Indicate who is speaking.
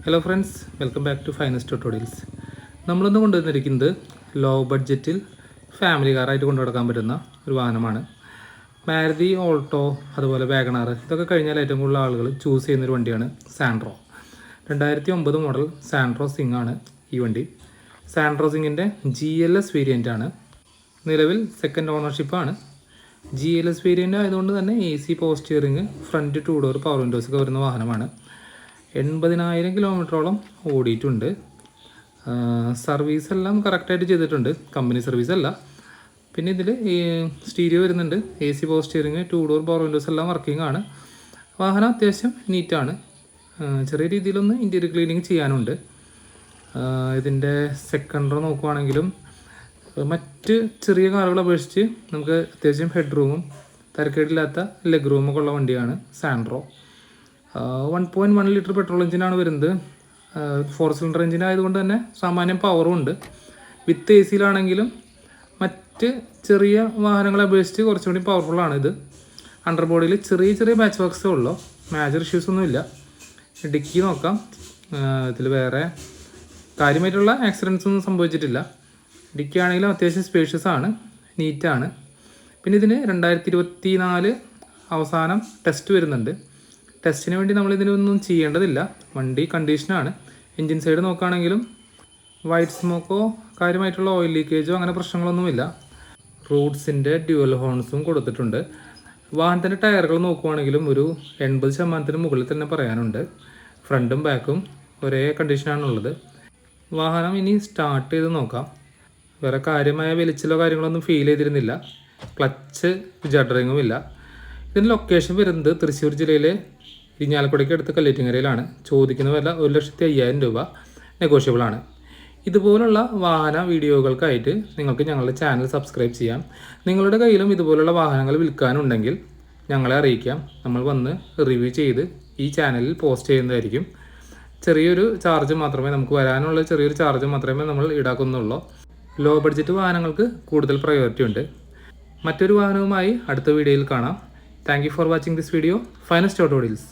Speaker 1: Hello friends, welcome back to finest tutorials. നമ്മളിന്ന് കൊണ്ടുവന്നിരിക്കുന്നത് law ബഡ്ജറ്റിൽ ഫാമിലി കാറായിട്ട് കൊണ്ടുനടക്കാൻ പറ്റുന്ന ഒരു വാഹനമാണ്. മാരുതി ഓൾട്ടോ, അതുപോലെ വാഗണാർ, ഇതൊക്കെ കഴിഞ്ഞാൽ ഏറ്റവും കൂടുതൽ ആളുകൾ ചൂസ് ചെയ്യുന്നൊരു വണ്ടിയാണ് സാൻട്രോ. 2009 മോഡൽ സാൻട്രോ സിംഗ് ആണ് ഈ വണ്ടി. സാൻട്രോ സിംഗിൻ്റെ GLS വേരിയൻ്റ് ആണ്. നിലവിൽ സെക്കൻഡ് ഓണർഷിപ്പാണ്. GLS വേരിയൻ്റ് ആയതുകൊണ്ട് തന്നെ AC power steering, front 2 door power windows ഒക്കെ വരുന്ന വാഹനമാണ്. 80,000 കിലോമീറ്ററോളം ഓടിയിട്ടുണ്ട്. സർവീസ് എല്ലാം കറക്റ്റായിട്ട് ചെയ്തിട്ടുണ്ട്, കമ്പനി സർവീസ് അല്ല. പിന്നെ ഇതിൽ സ്റ്റീരിയോ വരുന്നുണ്ട്, AC power steering, 2 door power Windows എല്ലാം വർക്കിംഗ് ആണ്. വാഹനം അത്യാവശ്യം നീറ്റാണ്. ചെറിയ രീതിയിലൊന്ന് ഇൻറ്റീരിയർ ക്ലീനിങ് ചെയ്യാനുണ്ട്. ഇതിൻ്റെ സെക്കൻഡർ നോക്കുവാണെങ്കിലും മറ്റ് ചെറിയ കാറുകളെ അപേക്ഷിച്ച് നമുക്ക് അത്യാവശ്യം ഹെഡ് റൂമും തരക്കേടില്ലാത്ത ലെഗ് റൂമൊക്കെ ഉള്ള വണ്ടിയാണ് സാൻട്രോ. 1.1 ലിറ്റർ പെട്രോൾ എഞ്ചിനാണ് വരുന്നത്. 4 സിലിണ്ടർ എഞ്ചിൻ ആയതുകൊണ്ട് തന്നെ സാമാന്യം പവറും ഉണ്ട്. വിത്ത് AC-യിലാണെങ്കിലും മറ്റ് ചെറിയ വാഹനങ്ങളെ അപേക്ഷിച്ച് കുറച്ചുകൂടി പവർഫുള്ളാണ് ഇത്. അണ്ടർ ബോഡിയിൽ ചെറിയ ചെറിയ പാച്ച് വർക്ക്സേ ഉള്ളൂ, മേജർ ഇഷ്യൂസ് ഒന്നുമില്ല. ഡിക്കി നോക്കാം, ഇതിൽ വേറെ കാര്യമായിട്ടുള്ള ആക്സിഡൻസ് ഒന്നും സംഭവിച്ചിട്ടില്ല. ഡിക്കി ആണെങ്കിലും അത്യാവശ്യം സ്പേഷ്യസ് ആണ്, നീറ്റാണ്. പിന്നെ ഇതിന് 2024 അവസാനം ടെസ്റ്റ് വരുന്നുണ്ട്. ടെസ്റ്റിന് വേണ്ടി നമ്മളിതിനൊന്നും ചെയ്യേണ്ടതില്ല, വണ്ടി കണ്ടീഷനാണ്. എൻജിൻ സൈഡ് നോക്കുകയാണെങ്കിലും വൈറ്റ് സ്മോക്കോ കാര്യമായിട്ടുള്ള ഓയിൽ ലീക്കേജോ അങ്ങനെ പ്രശ്നങ്ങളൊന്നുമില്ല. റൂട്ട്സിൻ്റെ ഡ്യുവൽ ഹോൺസും കൊടുത്തിട്ടുണ്ട്. വാഹനത്തിൻ്റെ ടയറുകൾ നോക്കുവാണെങ്കിലും ഒരു 80% മുകളിൽ തന്നെ പറയാനുണ്ട്. ഫ്രണ്ടും ബാക്കും ഒരേ കണ്ടീഷനാണുള്ളത്. വാഹനം ഇനി സ്റ്റാർട്ട് ചെയ്ത് നോക്കാം. വേറെ കാര്യമായ വലിച്ചിലോ കാര്യങ്ങളൊന്നും ഫീൽ ചെയ്തിരുന്നില്ല. ക്ലച്ച് ജഡറിങ്ങും ഇല്ല. ഇതിൻ്റെ ലൊക്കേഷൻ വരുന്നത് തൃശ്ശൂർ ജില്ലയിലെ ഇരിഞ്ഞാലക്കുടയ്ക്ക് അടുത്ത് കല്ലേറ്റിങ്ങരയിലാണ്. ചോദിക്കുന്ന വില 1,05,000 രൂപ, നെഗോഷ്യബിളാണ്. ഇതുപോലുള്ള വാഹന വീഡിയോകൾക്കായിട്ട് നിങ്ങൾക്ക് ഞങ്ങളുടെ ചാനൽ സബ്സ്ക്രൈബ് ചെയ്യാം. നിങ്ങളുടെ കയ്യിലും ഇതുപോലുള്ള വാഹനങ്ങൾ വിൽക്കാനുണ്ടെങ്കിൽ ഞങ്ങളെ അറിയിക്കാം. നമ്മൾ വന്ന് റിവ്യൂ ചെയ്ത് ഈ ചാനലിൽ പോസ്റ്റ് ചെയ്യുന്നതായിരിക്കും. ചെറിയൊരു ചാർജ് മാത്രമേ നമുക്ക് വരാനുള്ള ചെറിയൊരു ചാർജ് മാത്രമേ നമ്മൾ ഈടാക്കുന്നുള്ളൂ. ലോ ബഡ്ജറ്റ് വാഹനങ്ങൾക്ക് കൂടുതൽ പ്രയോറിറ്റി ഉണ്ട്. മറ്റൊരു വാഹനവുമായി അടുത്ത വീഡിയോയിൽ കാണാം. Thank you for watching this video. Finest automobiles.